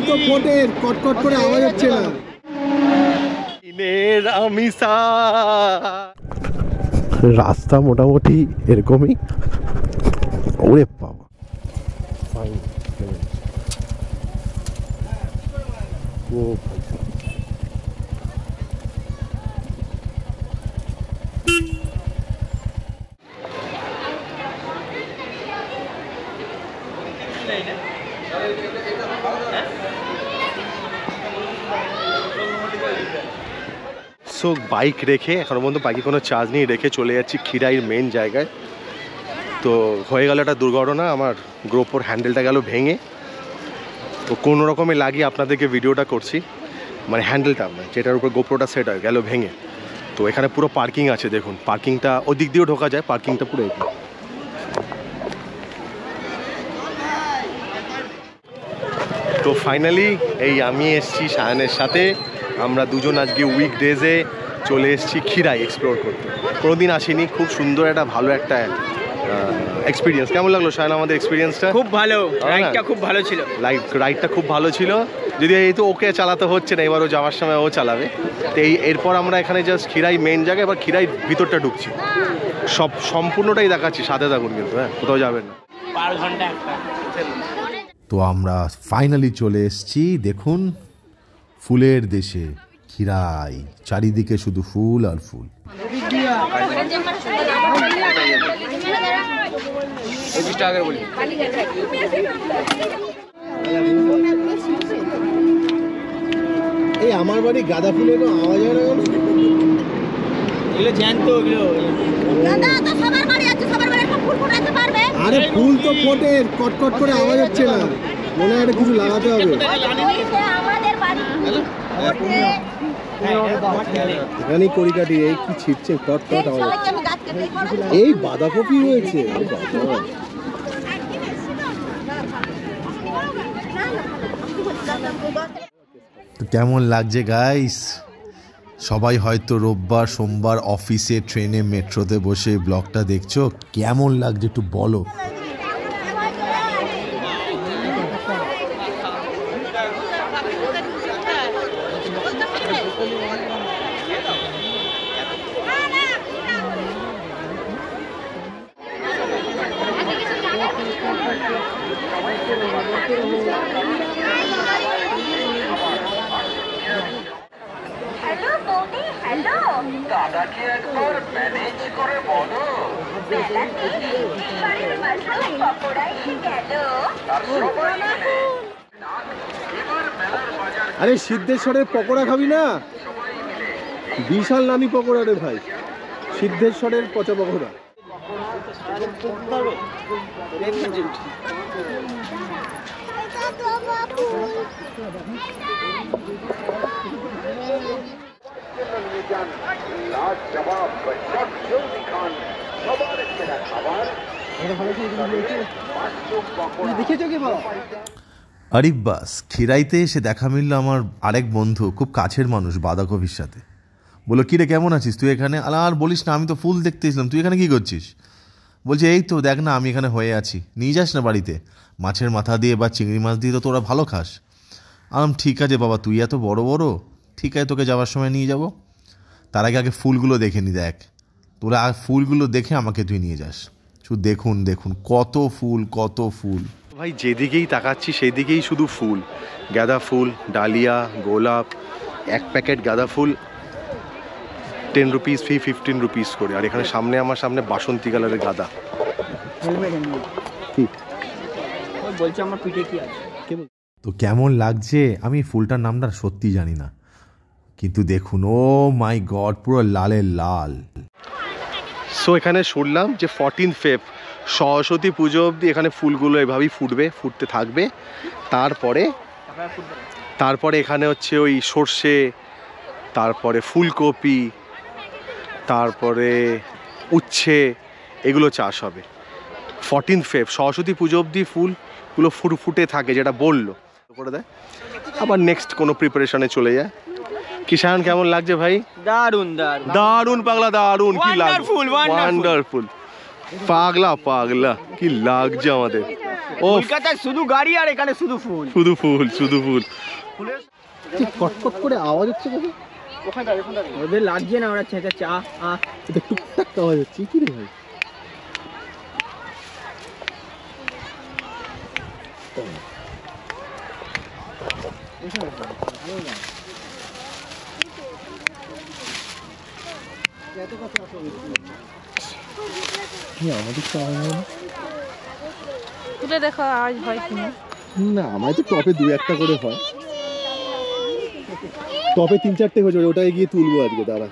তো ফোটে, কটকট করে আওয়াজ হচ্ছে না। রাস্তা মোটামুটি এরকমই। ওরে বাবা, ও সো বাইক রেখে এখনো পর্যন্ত বাইকে কোনো চার্জ নেই, রেখে চলে যাচ্ছি খিরাইয়ের মেন জায়গায়। তো হয়ে গেল একটা দুর্ঘটনা, আমার গ্রোপোর হ্যান্ডেলটা গেল ভেঙে। তো কোনো রকমে লাগিয়ে আপনাদেরকে ভিডিওটা করছি, মানে হ্যান্ডেলটা যেটার উপর গোপ্রোটা সেট হয় গেল ভেঙে। তো এখানে পুরো পার্কিং আছে, দেখুন পার্কিংটা ওই দিক দিয়েও ঢোকা যায়, পার্কিংটা পুরো এখানে। তো ফাইনালি এই আমি এসছি সায়নের সাথে, আমরা দুজন আজকে উইকডেজে চলে এসেছি খিরাই এক্সপ্লোর করতে। কোনোদিন আসিনি, খুব সুন্দর একটা ভালো একটা এক্সপিরিয়েন্স। কেমন লাগলো সায়ন আমাদের এক্সপিরিয়েন্সটা? খুব ভালো, রাইডটা খুব ভালো ছিল। রাইডটা খুব ভালো ছিল, যদি এই তো ওকে চালাতে হচ্ছে না, এবার ও যাওয়ার সময় ও চালাবে। তো এরপর আমরা এখানে জাস্ট খিরাই মেন জায়গায়, এবার খিরাই ভিতরটা ঢুকছি, সব সম্পূর্ণটাই দেখাচ্ছি, সাথে থাকুন কিন্তু, হ্যাঁ কোথাও যাবেন না। তো আমরা ফাইনালি চলে এসেছি, দেখুন ফুলের দেশে খিরাই, চারিদিকে শুধু ফুল আর ফুল। এই আমার বাড়ি গাঁদা ফুলের আওয়াজ হয় না, এগুলো জ্যান্ত, আরে ফুল তো ফোটে, কটকট করে আওয়াজ হচ্ছে না, মনে হয় কিছু লাগাতে হবে। এখানে কড়িকাঠি, এই কি ছিটছে, কটকট আওয়াজ। এই বাঁধাকপি হয়েছে। তো কেমন লাগছে গাইস? সবাই হয়তো রোববার সোমবার অফিসে, ট্রেনে, মেট্রোতে বসে ব্লগটা দেখছো, কেমন লাগছে একটু বলো। দাদাকে একবার ম্যানেজ করে বলো, আরে সিদ্ধেশ্বরের পকোড়া খাবি না? বিশাল নামি পকোড়া রে ভাই, সিদ্ধেশ্বরের পচা পকোড়া। আরে বাস, খিরাইতে এসে দেখা মিলল আমার আরেক বন্ধু, খুব কাছের মানুষ, বাঁধাকপির সাথে। বললো কিরে কেমন আছিস তুই এখানে? আর বলিস না, আমি তো ফুল দেখতে এসলাম, তুই এখানে কি করছিস? বলছে এই তো দেখ না, আমি এখানে হয়ে আছি, নিয়ে যাস না বাড়িতে, মাছের মাথা দিয়ে বা চিংড়ি মাছ দিয়ে তো তোরা ভালো খাস। আম ঠিক আছে বাবা, তুই এত বড় বড়, ঠিক আছে তোকে যাওয়ার সময় নিয়ে যাব। তার আগে ফুলগুলো দেখে নি, দেখ তোরা ফুলগুলো দেখে আমাকে তুই নিয়ে যাস। শুধু দেখুন দেখুন কত ফুল, কত ফুল ভাই, যেদিকেই তাকাচ্ছি সেই দিকেই শুধু ফুল। গাঁদা ফুল, ডালিয়া, গোলাপ, এক প্যাকেট গাঁদা ফুল 10 রুপিস, 15 রুপিস করে। আর এখানে সামনে আমার সামনে বাসন্তী কালারের গাঁদা। বলছে আমার পিঠে কি আছে। তো কেমন লাগছে? আমি ফুলটার নামটা সত্যি জানি না, কিন্তু দেখুন ও মাই গড, পুরো লালে লাল। সো এখানে শুনলাম যে 14 ফেব সরস্বতী পুজো অবধি এখানে ফুলগুলো এভাবেই ফুটবে, ফুটতে থাকবে। তারপরে এখানে হচ্ছে ওই সর্ষে, তারপরে ফুলকপি, তারপরে উচ্ছে, এগুলো চাষ হবে। 14 ফেব সরস্বতী পুজো অবধি ফুলগুলো ফুটে থাকে, যেটা বললো করে দেয়, আবার নেক্সট কোনো প্রিপারেশনে চলে যায়। কিষান কেমন লাগছে ভাই? দারুন দারুন দারুন পাগলা, দারুন, কি লাগছে, ওয়ান্ডারফুল পাগলা পাগলা কি লাগছে আমাদের। ও কলকাতায় শুধু গাড়ি আর এখানে শুধু ফুল। শুধু ফুল শুধু ফুল। কটকট করে আওয়াজ হচ্ছে কেন? ওদের লাগছে না, ওরা চেঁচা চা এটা টুকটাক আওয়াজ হচ্ছে কি রে ভাই? আমাদের তো আওয়াজ হয় না। তুলে দেখো আওয়াজ হয় কিনা। না আমার তো টপে 2-1টা করে হয়, টপে 3-4টে হয়েছে, ওটাই গিয়ে তুলবো আজকে। দাঁড়া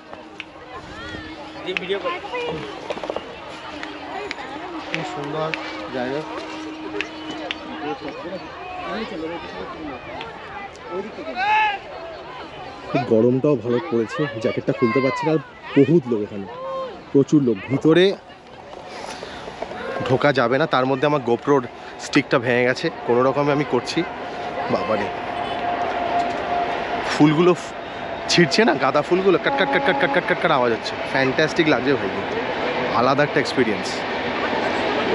খুব সুন্দর জায়গা। গরমটাও ভালো পড়েছে, জ্যাকেটটা খুলতে পারছি না। আর বহুত লোক এখানে, প্রচুর লোক। ভিতরে ঢোকা যাবে না, তার মধ্যে আমার গোপ্রোর স্টিকটা ভেঙে গেছে, কোনো রকমে আমি করছি। বাবারে ফুলগুলো ছিঁড়ছে না, গাঁদা ফুলগুলো কাট কাট কাট কাট কাট কাট কাট কাট আওয়াজ হচ্ছে। ফ্যান্টাস্টিক লাগছে ভাই, কিন্তু আলাদা একটা এক্সপিরিয়েন্স।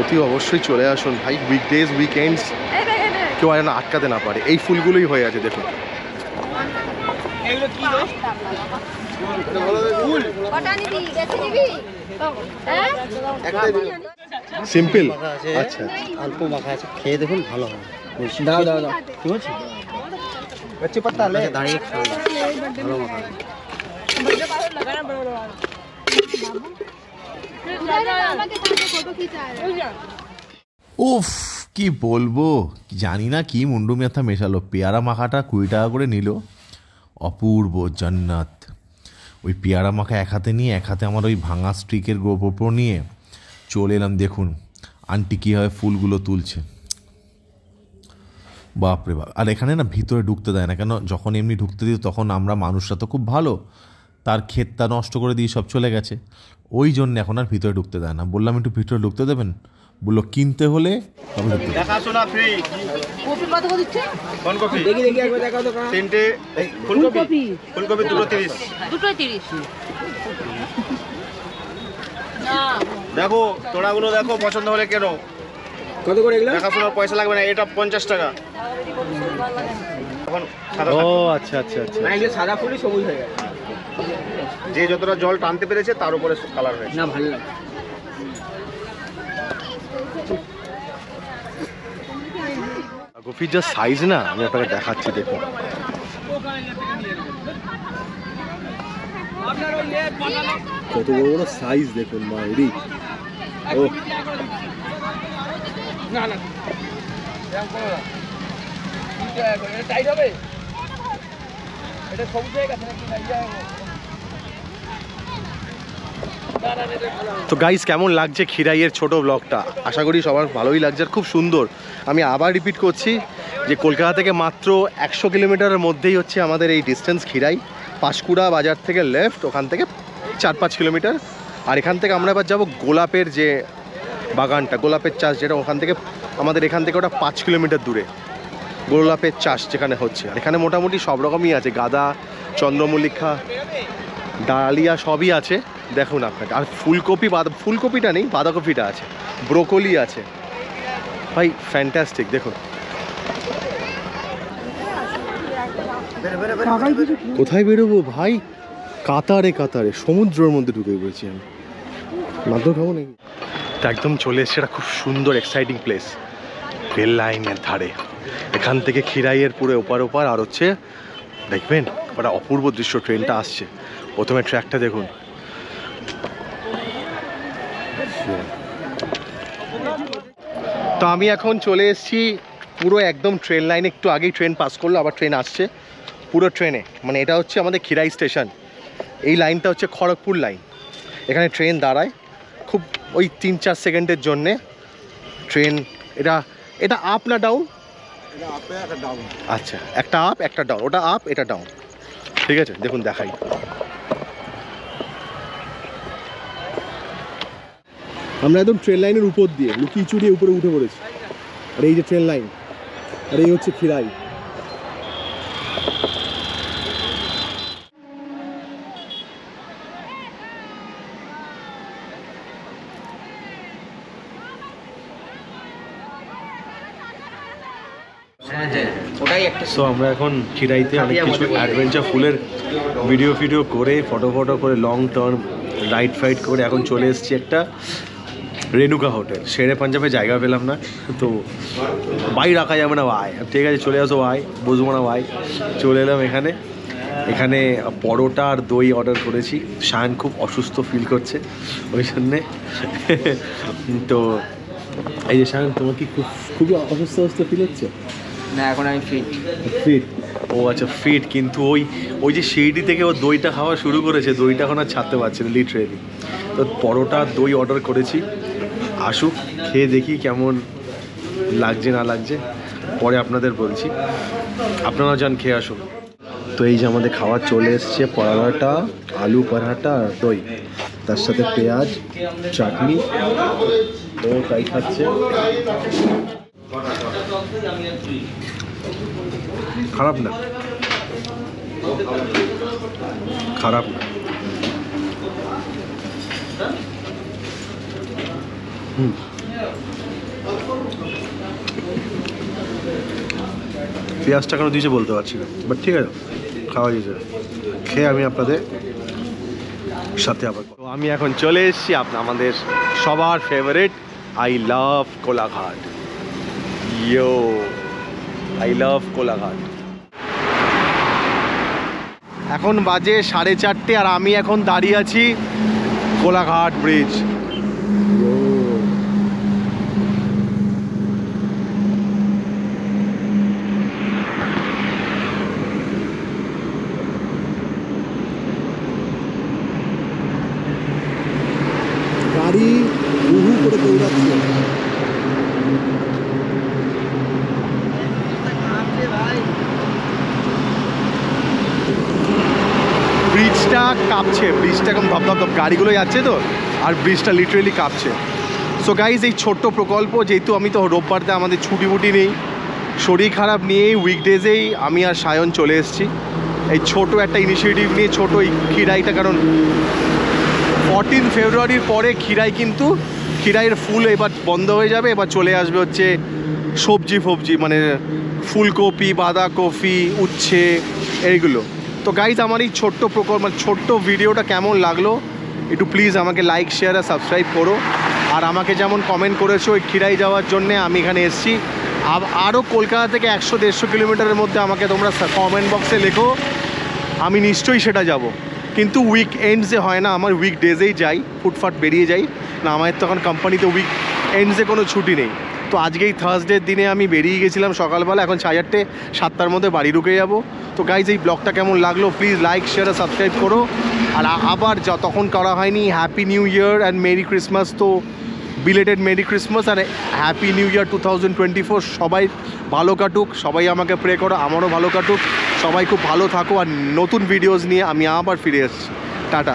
অতি অবশ্যই চলে আসুন ভাই, উইকডেজ উইকেন্ডস কেউ যেন আটকাতে না পারে। এই ফুলগুলোই হয়ে আছে দেখুন। সিম্পল, আচ্ছা অল্প মাখা আছে, খেয়ে দেখুন ভালো হয়। দাও দাও দাও। ঠিক আছে, বচ্চে পাত্তা লে দাঁড়িয়ে ভালো মাখা। উফ কি বলবো, জানি না কি মুন্ডু মেথা মেশালো। পেয়ারা মাখাটা 20 টাকা করে নিল, অপূর্ব জান্নাত। ওই পেয়ারা মাখা এক হাতে নিয়ে, এক হাতে আমার ওই ভাঙা স্ট্রিকের গোপর নিয়ে চলে এলাম। দেখুন আন্টি কীভাবে ফুলগুলো তুলছে, বাপরে বাপ। আর এখানে না ভিতরে ঢুকতে দেয় না, কেন যখন এমনি ঢুকতে দিই তখন আমরা মানুষরা তো খুব ভালো, তার ক্ষেতটা নষ্ট করে দিয়ে সব চলে গেছে, ওই জন্য এখন আর ভিতরে ঢুকতে দেয় না। বললাম একটু ভিতরে ঢুকতে দেবেন, বললো কিনতে হলে তবে ঢুকতে দেবেন। দেখাশোনা ফ্রি। কপি কত করে দিচ্ছে? কোন কপি? দেখি দেখি একবার দেখাও তো। তিনটে ফুলকপি, ফুলকপি দুটো 30। দুটোই 30। দেখো তোড়াগুলো দেখো, পছন্দ হলে কেন। কত করে এগুলো? দেখাশোনার পয়সা লাগবে না, এটা 50 টাকা। এখন ও আচ্ছা আচ্ছা আচ্ছা। না এগুলো সাদা ফুলই সবুজ হয়ে গেছে। যে যতটা জল টানতে পেরেছে তার উপরে কালার হয়েছে। না ভালো লাগে। কফির যা সাইজ না, আমি আপনাকে দেখাচ্ছি দেখুন। কত বড় বড় সাইজ দেখুন মায়েরি। ও না না এটা টাইট হবে, এটা সবুজ হয়ে গেছে নাকি? তো গাইস কেমন লাগছে খিরাইয়ের ছোট ব্লগটা? আশা করি সবার ভালোই লাগছে আর খুব সুন্দর। আমি আবার রিপিট করছি যে কলকাতা থেকে মাত্র 100 কিলোমিটারের মধ্যেই হচ্ছে আমাদের এই ডিস্টেন্স খিরাই। পাঁশকুড়া বাজার থেকে লেফট, ওখান থেকে 4-5 কিলোমিটার। আর এখান থেকে আমরা এবার যাবো গোলাপের যে বাগানটা, গোলাপের চাষ যেটা, ওখান থেকে আমাদের এখান থেকে ওটা 5 কিলোমিটার দূরে গোলাপের চাষ যেখানে হচ্ছে। আর এখানে মোটামুটি সব রকমই আছে, গাঁদা, চন্দ্রমল্লিকা, ডালিয়া সবই আছে দেখুন আপনাকে। আর ফুলকপি, ফুলকপিটা নেই, বাঁধাকপিটা আছে, ব্রোকলি আছে ভাই, ফ্যান্টাস্টিক দেখুন। কোথায় বেরোবো ভাই? কাতারে কাতারে সমুদ্রের মধ্যে ঢুকে পড়েছি আমি। মাত্র খাবো নাকি? একদম চলে এসছে, এটা খুব সুন্দর এক্সাইটিং প্লেস, রেল লাইনের ধারে। এখান থেকে খিরাইয়ের পুরো ওপার ওপার। আর হচ্ছে দেখবেন একটা অপূর্ব দৃশ্য, ট্রেনটা আসছে। প্রথমে ট্র্যাকটা দেখুন, তো আমি এখন চলে এসেছি পুরো একদম ট্রেন লাইনে। একটু আগেই ট্রেন পাস করলো, আবার ট্রেন আসছে পুরো ট্রেনে। মানে এটা হচ্ছে আমাদের খিরাই স্টেশন, এই লাইনটা হচ্ছে খড়গপুর লাইন। এখানে ট্রেন দাঁড়ায় খুব ওই 3-4 সেকেন্ডের জন্যে ট্রেন। এটা এটা আপ না ডাউন? আচ্ছা, একটা আপ একটা ডাউন, ওটা আপ এটা ডাউন, ঠিক আছে। দেখুন দেখাই, আমরা একদম ট্রেন লাইনের উপর দিয়ে লুকিয়ে চুরিয়ে উপরে উঠে পড়েছি। আর এই যে ট্রেন লাইন, আর এই হচ্ছে খিরাই। ওটাই একটা সো আমরা এখন খিরাইতে অনেক কিছু অ্যাডভেঞ্চার ফুলের ভিডিও করে ফটো করে লং টার্ম রাইড ফাইড করে এখন চলে এসেছি একটা রেনুকা হোটেল। শেরে পাঞ্জাবে জায়গা পেলাম না, তো ভাই রাখা যাবে না ভাই, ঠিক আছে চলে আসো ভাই, বুঝবো না ভাই। চলে এলাম এখানে পরোটা আর দই অর্ডার করেছি। শায়ন খুব অসুস্থ ফিল করছে ওই জন্যে। তো এই যে শায়ন, তোমার কি খুবই অসুস্থ ফিল হচ্ছে? না, এখন আমি ফিট। ও আচ্ছা ফিট, কিন্তু ওই যে শিরডি থেকে ও দইটা খাওয়া শুরু করেছে, দইটা এখন আর ছাড়তে পারছে না লিটারেলি। তো পরোটা দই অর্ডার করেছি, আসুক খেয়ে দেখি কেমন লাগছে না লাগছে, পরে আপনাদের বলছি। আপনারা যান খেয়ে আসুন। তো এই যে আমাদের খাবার চলে এসছে, পরোটা, আলু পরোটা আর দই, তার সাথে পেঁয়াজ চাটনি। ও তাই খাচ্ছে। খারাপ না। পেঁয়াজটা কেন দিয়েছে বলতে পারছি না, বাট ঠিক আছে খাওয়া যেতে। খেয়ে আমি আপনাদের সাথে আবার। তো আমি এখন চলে এসেছি আমাদের সবার favourite I love Kolaghat. I love Kolaghat. এখন বাজে 4:30 আর আমি এখন দাঁড়িয়ে আছি কোলাঘাট ব্রিজ। গাড়ি বহু করে দৌড়াচ্ছে। ব্রিজটা কাঁপছে, ব্রিজটা এখন ধপ গাড়িগুলো যাচ্ছে তো, আর ব্রিজটা লিটারেলি কাঁপছে। সো গাইজ, এই ছোট্ট প্রকল্প, যেহেতু আমি তো রোববারতে আমাদের ছুটি নেই, শরীর খারাপ নিয়েই উইকডেজেই আমি আর সায়ন চলে এসেছি এই ছোট একটা ইনিশিয়েটিভ নিয়ে, ছোটো এই খিরাইটা। কারণ 14 ফেব্রুয়ারির পরে খিরাইয়ের ফুল এবার বন্ধ হয়ে যাবে, এবার চলে আসবে হচ্ছে সবজি মানে ফুলকপি, বাঁধাকপি, উচ্ছে এইগুলো। তো গাইজ, আমার এই ছোট্ট প্রকল্প ছোট্ট ভিডিওটা কেমন লাগলো একটু প্লিজ আমাকে লাইক শেয়ার আর সাবস্ক্রাইব করো। আর আমাকে যেমন কমেন্ট করেছো ওই খিরাই যাওয়ার জন্যে আমি এখানে এসেছি, আরও কলকাতা থেকে 100-150 কিলোমিটারের মধ্যে আমাকে তোমরা কমেন্ট বক্সে লেখো, আমি নিশ্চয়ই সেটা যাব। কিন্তু উইক এন্ডসে হয় না, আমার উইক ডেজেই যাই, ফুটফাট বেরিয়ে যাই না, আমার তখন কোম্পানিতে উইক এন্ডসে কোনো ছুটি নেই। তো আজকেই থার্সডের দিনে আমি বেরিয়ে গেছিলাম সকালবেলা, এখন 7:30 মধ্যে বাড়ি ঢুকে যাব। তো গাইজ, এই ব্লগটা কেমন লাগলো প্লিজ লাইক শেয়ার আর সাবস্ক্রাইব করো। আর আবার তখন করা হয়নি, happy new year and merry Christmas. তো বিলেটেড মেরি ক্রিসমাস আর হ্যাপি নিউ ইয়ার 2024। সবাই ভালো কাটুক, সবাই আমাকে প্রে করো আমারও ভালো কাটুক, সবাই খুব ভালো থাকো। আর নতুন ভিডিওস নিয়ে আমি আবার ফিরে এসেছি। টাটা।